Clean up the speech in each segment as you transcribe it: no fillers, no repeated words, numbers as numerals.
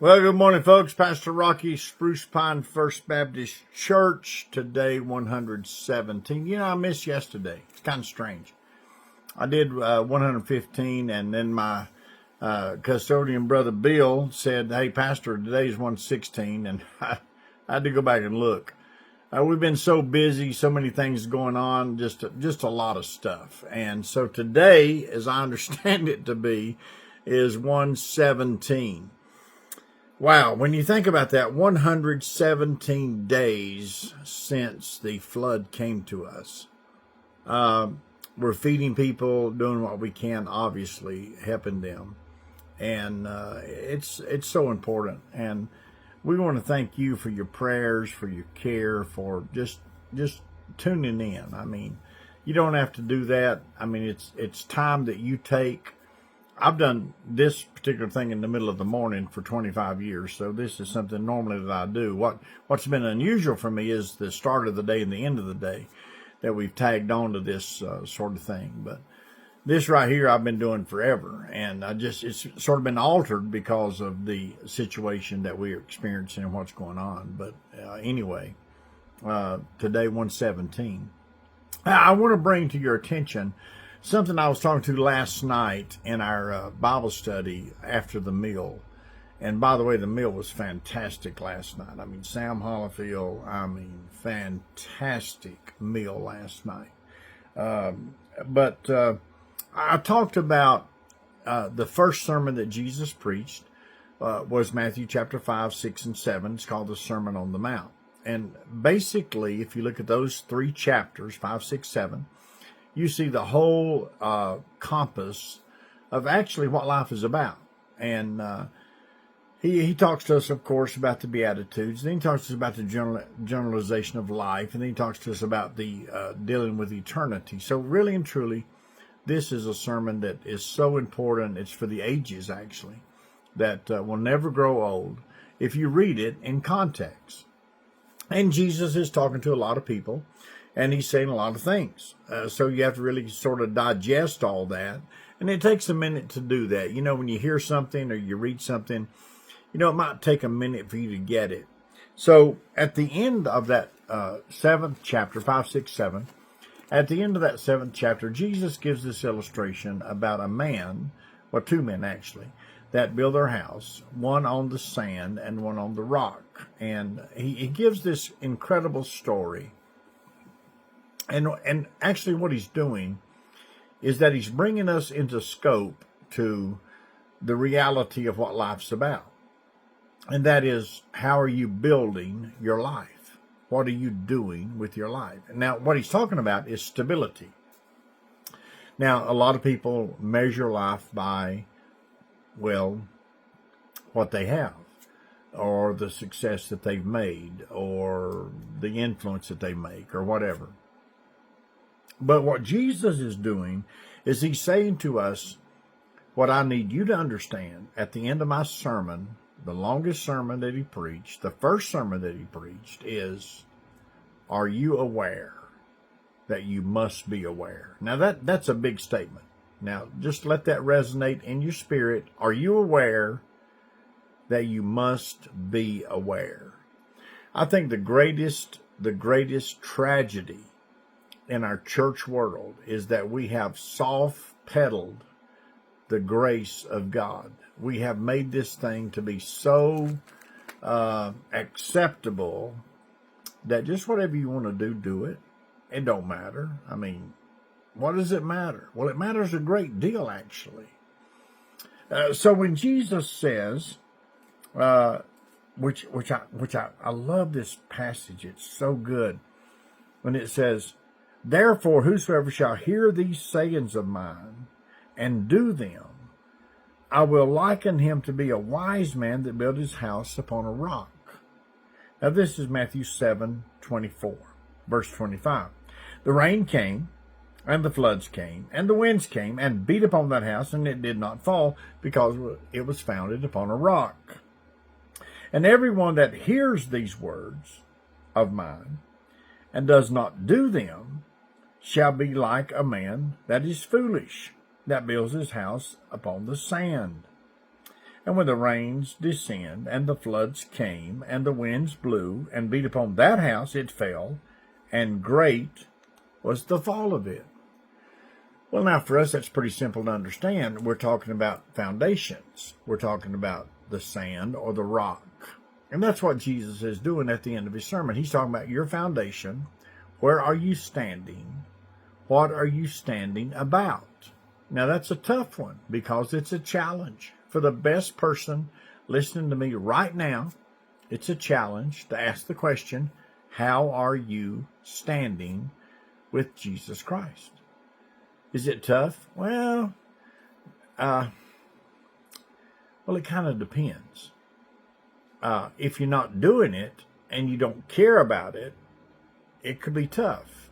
Well, good morning, folks. Pastor Rocky, Spruce Pine First Baptist Church. Today, 117. I missed yesterday. It's kind of strange. I did 115, and then my custodian brother Bill said, "Hey, Pastor, today's 116," and I had to go back and look. We've been so busy, so many things going on, just a lot of stuff. And so today, as I understand it to be, is 117. Wow, when you think about that, 117 days since the flood came to us. We're feeding people, doing what we can, obviously, helping them. And it's so important. And we want to thank you for your prayers, for your care, for just tuning in. I mean, you don't have to do that. I mean, it's time that you take. I've done this particular thing in the middle of the morning for 25 years, so this is something normally that I do. What's been unusual for me is the start of the day and the end of the day that we've tagged on to this sort of thing. But this right here I've been doing forever, and it's sort of been altered because of the situation that we're experiencing and what's going on. But anyway, today 117. I want to bring to your attention something I was talking to last night in our Bible study after the meal. And by the way, the meal was fantastic last night. I mean, Sam Hollifield, fantastic meal last night. But I talked about the first sermon that Jesus preached was Matthew chapter 5, 6, and 7. It's called the Sermon on the Mount. And basically, if you look at those three chapters, 5, 6, 7, you see the whole compass of actually what life is about. And he talks to us, of course, about the Beatitudes. Then he talks to us about the generalization of life. And then he talks to us about the dealing with eternity. So really and truly, this is a sermon that is so important. It's for the ages, actually, that will never grow old if you read it in context. And Jesus is talking to a lot of people, and he's saying a lot of things. So you have to really sort of digest all that. And it takes a minute to do that. When you hear something or you read something, it might take a minute for you to get it. So at the end of that seventh chapter, 5, 6, 7, at the end of that seventh chapter, Jesus gives this illustration about a man, well, two men actually, that build their house, one on the sand and one on the rock. And he gives this incredible story. And actually what he's doing is that he's bringing us into scope to the reality of what life's about. And that is, how are you building your life? What are you doing with your life? Now, what he's talking about is stability. Now, a lot of people measure life by, well, what they have, or the success that they've made, or the influence that they make, or whatever. But what Jesus is doing is he's saying to us, what I need you to understand at the end of my sermon, the longest sermon that he preached, the first sermon that he preached is, are you aware that you must be aware? Now that's a big statement. Now just let that resonate in your spirit. Are you aware that you must be aware? I think the greatest tragedy in our church world is that we have soft-pedaled the grace of God. We have made this thing to be so acceptable that just whatever you want to do it. It don't matter. I mean, what does it matter? Well, it matters a great deal, actually. So when Jesus says, which I love this passage. It's so good. When it says, therefore, whosoever shall hear these sayings of mine and do them, I will liken him to be a wise man that built his house upon a rock. Now, this is Matthew 7:24, verse 25. The rain came, and the floods came, and the winds came, and beat upon that house, and it did not fall, because it was founded upon a rock. And everyone that hears these words of mine and does not do them shall be like a man that is foolish, that builds his house upon the sand. And when the rains descended, and the floods came, and the winds blew, and beat upon that house, it fell, and great was the fall of it. Well, now for us, that's pretty simple to understand. We're talking about foundations. We're talking about the sand or the rock. And that's what Jesus is doing at the end of his sermon. He's talking about your foundation. Where are you standing? What are you standing about? Now, that's a tough one because it's a challenge. For the best person listening to me right now, it's a challenge to ask the question, how are you standing with Jesus Christ? Is it tough? Well, it kind of depends. If you're not doing it and you don't care about it, it could be tough.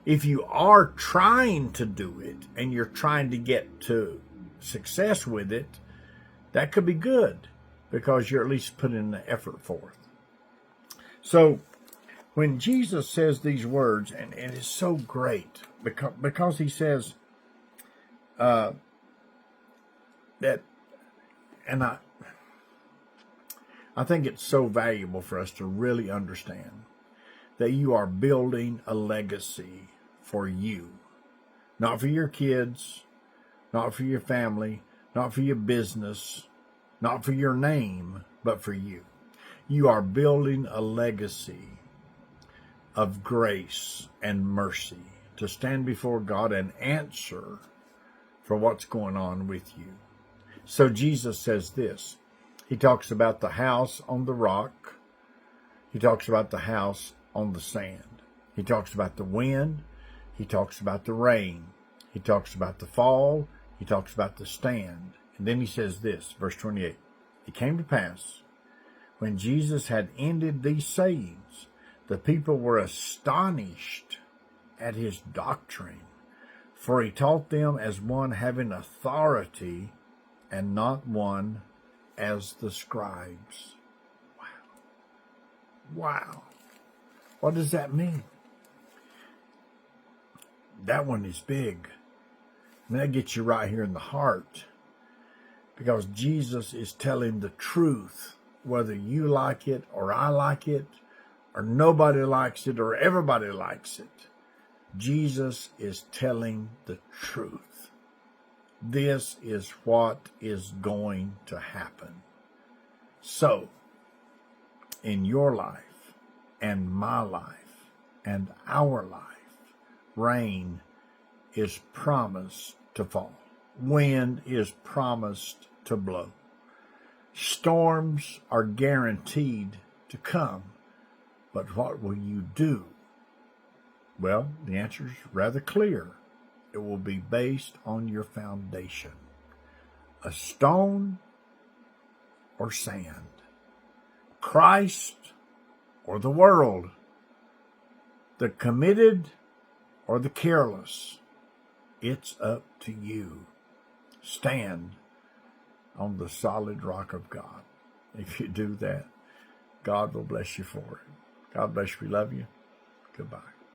If you are trying to do it and you're trying to get to success with it, that could be good because you're at least putting the effort forth. So when Jesus says these words, and it is so great because he says that, and I think it's so valuable for us to really understand that you are building a legacy for you, not for your kids, not for your family, not for your business, not for your name, but for you. You are building a legacy of grace and mercy to stand before God and answer for what's going on with you. So Jesus says this. He talks about the house on the rock. He talks about the house on the sand. He talks about the wind. He talks about the rain. He talks about the fall. He talks about the stand. And then he says this, verse 28. It came to pass, when Jesus had ended these sayings, the people were astonished at his doctrine, for he taught them as one having authority and not one as the scribes. Wow. What does that mean? That one is big. I mean, that gets you right here in the heart. Because Jesus is telling the truth, whether you like it or I like it, or nobody likes it or everybody likes it. Jesus is telling the truth. This is what is going to happen. So, in your life, and my life, and our life, rain is promised to fall. Wind is promised to blow. Storms are guaranteed to come. But what will you do? Well, the answer is rather clear. It will be based on your foundation. A stone or sand. Christ or the world. The committed or the careless. It's up to you. Stand on the solid rock of God. If you do that, God will bless you for it. God bless you. We love you. Goodbye.